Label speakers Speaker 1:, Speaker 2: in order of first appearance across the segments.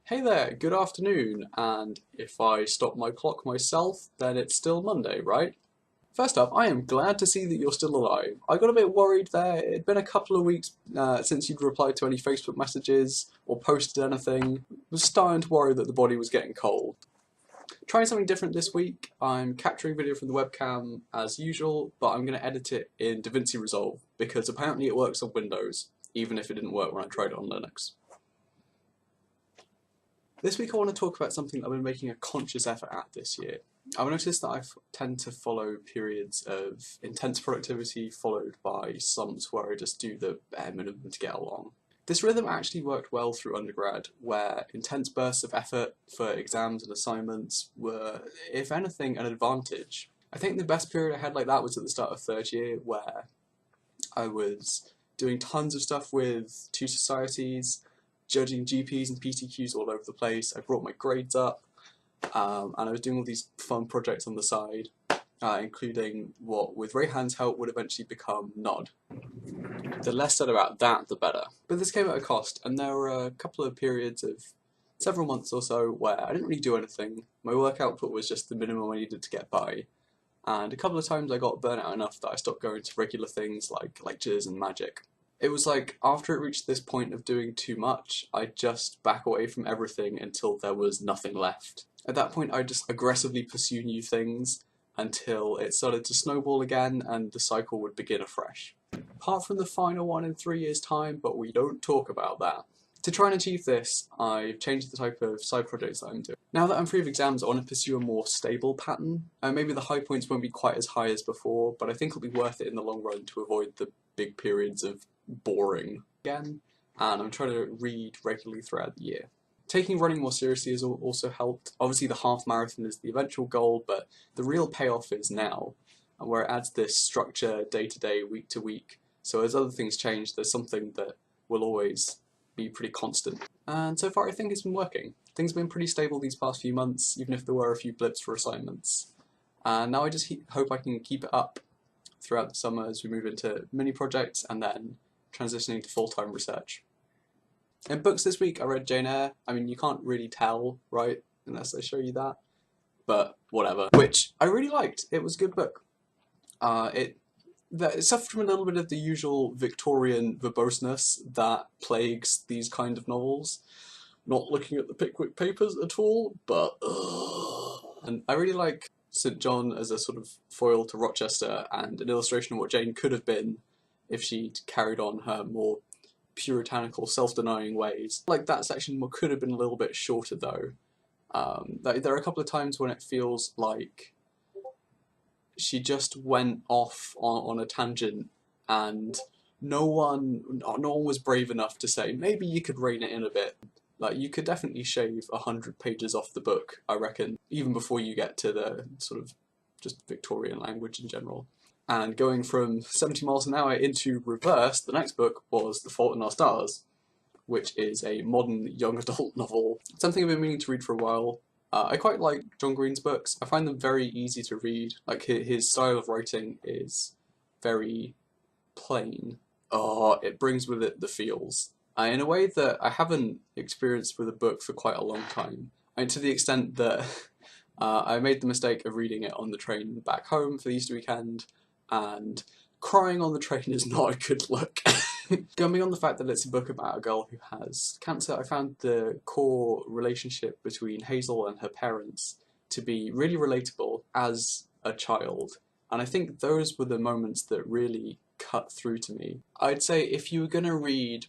Speaker 1: Hey there, good afternoon, and if I stop my clock myself, then it's still Monday, right? First up, I am glad to see that you're still alive. I got a bit worried there. It'd been a couple of weeks since you'd replied to any Facebook messages or posted anything. I was starting to worry that the body was getting cold. Trying something different this week. I'm capturing video from the webcam as usual, but I'm going to edit it in DaVinci Resolve because apparently it works on Windows, even if it didn't work when I tried it on Linux. This week I want to talk about something I've been making a conscious effort at this year. I've noticed that I tend to follow periods of intense productivity followed by slumps where I just do the bare minimum to get along. This rhythm actually worked well through undergrad, where intense bursts of effort for exams and assignments were, if anything, an advantage. I think the best period I had like that was at the start of third year, where I was doing tons of stuff with two societies, judging GPs and PTQs all over the place. I brought my grades up, and I was doing all these fun projects on the side, including what, with Rayhan's help, would eventually become Nod. The less said about that, the better. But this came at a cost, and there were a couple of periods of several months or so where I didn't really do anything. My work output was just the minimum I needed to get by, and a couple of times I got burnt out enough that I stopped going to regular things like lectures and magic. It was like, after it reached this point of doing too much, I'd just back away from everything until there was nothing left. At that point, I'd just aggressively pursue new things until it started to snowball again and the cycle would begin afresh. Apart from the final one in 3 years' time, but we don't talk about that. To try and achieve this, I've changed the type of side projects that I'm doing. Now that I'm free of exams, I want to pursue a more stable pattern. Maybe the high points won't be quite as high as before, but I think it'll be worth it in the long run to avoid the big periods of boring again, and I'm trying to read regularly throughout the year. Taking running more seriously has also helped. Obviously the half marathon is the eventual goal, but the real payoff is now, and where it adds this structure day to day, week to week, so as other things change, there's something that will always be pretty constant. And so far I think it's been working. Things have been pretty stable these past few months, even if there were a few blips for assignments. And now I just hope I can keep it up throughout the summer as we move into mini projects and then transitioning to full-time research. In books this week I read Jane Eyre. I mean, you can't really tell, right, unless I show you that, but whatever. Which I really liked. It was a good book. It suffered from a little bit of the usual Victorian verboseness that plagues these kind of novels. Not looking at the Pickwick Papers at all, but and I really like St. John as a sort of foil to Rochester and an illustration of what Jane could have been if she'd carried on her more puritanical, self-denying ways. Like, that section could have been a little bit shorter though. There are a couple of times when it feels like she just went off on a tangent and no one was brave enough to say, maybe you could rein it in a bit. Like, you could definitely shave 100 pages off the book, I reckon, even before you get to the sort of just Victorian language in general. And going from 70 miles an hour into reverse, the next book was The Fault in Our Stars, which is a modern young adult novel. Something I've been meaning to read for a while. I quite like John Green's books. I find them very easy to read. Like, his style of writing is very plain. Oh, it brings with it the feels. In a way that I haven't experienced with a book for quite a long time. I mean, to the extent that I made the mistake of reading it on the train back home for the Easter weekend, and crying on the train is not a good look. Going beyond the fact that it's a book about a girl who has cancer, I found the core relationship between Hazel and her parents to be really relatable as a child. And I think those were the moments that really cut through to me. I'd say if you were going to read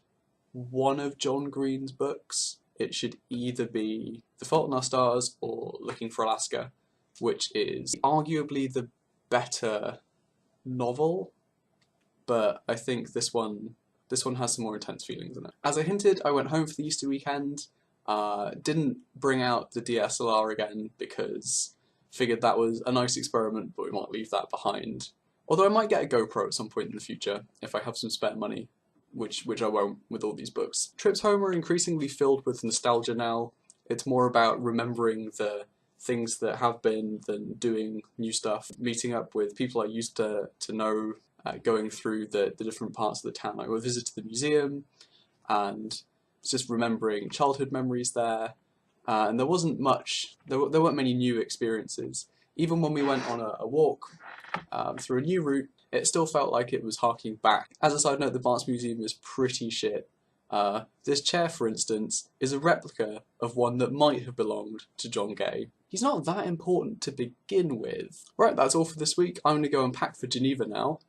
Speaker 1: one of John Green's books, it should either be The Fault in Our Stars or Looking for Alaska, which is arguably the better novel, but I think this one has some more intense feelings in it. As I hinted, I went home for the Easter weekend, didn't bring out the DSLR again because figured that was a nice experiment, but we might leave that behind. Although I might get a GoPro at some point in the future if I have some spare money, which I won't with all these books. Trips home are increasingly filled with nostalgia now. It's more about remembering the things that have been than doing new stuff, meeting up with people I used to know, going through the different parts of the town. I would visit the museum and just remembering childhood memories there. and there wasn't much, there weren't many new experiences. Even when we went on a walk through a new route, it still felt like it was harking back. As a side note, the Barnes Museum is pretty shit. This chair, for instance, is a replica of one that might have belonged to John Gay. He's not that important to begin with. Right, that's all for this week. I'm going to go and pack for Geneva now.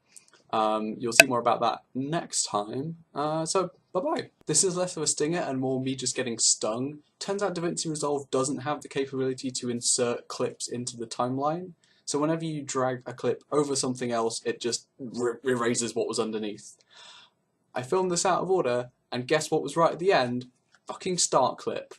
Speaker 1: You'll see more about that next time. So, bye-bye. This is less of a stinger and more me just getting stung. Turns out DaVinci Resolve doesn't have the capability to insert clips into the timeline. So whenever you drag a clip over something else, it just erases what was underneath. I filmed this out of order, and guess what was right at the end? Fucking start clip.